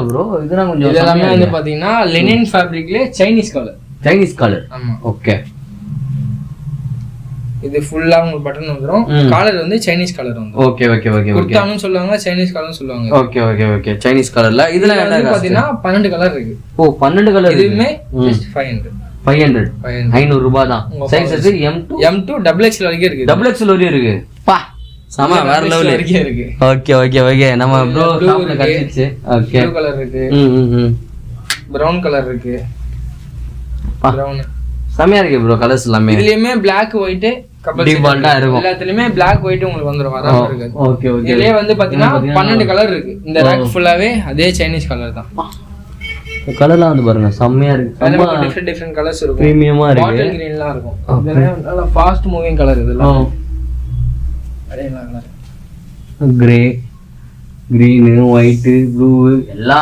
bro இதெல்லாம் கொஞ்சம் எல்லாமே வந்து பாத்தீங்கன்னா லினன் ஃபேப்ரிக்ல சைனீஸ் கலர் ஆமா ஓகே இது ஃபுல்லா உங்களுக்கு பட்டன் வந்துரும் கலர் வந்து சைனீஸ் கலர் வந்து ஓகே ஓகே ஓகே ஓகே குர்தானும் சொல்லுவாங்க சைனீஸ் கலர்னு சொல்லுவாங்க ஓகே ஓகே ஓகே சைனீஸ் கலர்ல இதுல என்ன பாத்தீங்கன்னா 12 கலர் இருக்கு ஓ 12 கலர் இதுமே just 500 ரூபாய் தான் சைஸ் M2 டபுள் எக்ஸ்எல் வரைக்கும் இருக்கு டபுள் எக்ஸ்எல் வரைக்கும் இருக்கு பா சம வேற லெவல் இருக்கு ஓகே ஓகே ஓகே நம்ம ப்ரோ ஷாப்ல கட்டிச்சு ஓகே ப்ளூ கலர் இருக்கு பிரவுன் கலர் இருக்கு பிரவுன் செமையா இருக்கு ப்ரோ கலர்ஸ் எல்லாமே இதுலயுமே Black white டிஃபால்ட்டா இருக்கும் எல்லாத்துலயுமே Black white உங்களுக்கு வந்துரும் வராம இருக்கு ஓகே ஓகே இதுலயே வந்து பாத்தீங்கன்னா 12 கலர் இருக்கு இந்த ரேக் ஃபுல்லாவே அதே சைனீஸ் கலர் தான் கலர்லாம் வந்து பாருங்க செமையா இருக்கு ரொம்ப டிஃபரண்ட் கலர்ஸ் இருக்கும் பிரீமியமா இருக்கு பாட்டில் கிரீன்லாம் இருக்கும் இதெல்லாம் நல்ல ஃபாஸ்ட் மூவிங் கலர் இதெல்லாம் அதே colour grey green white blue எல்லாம்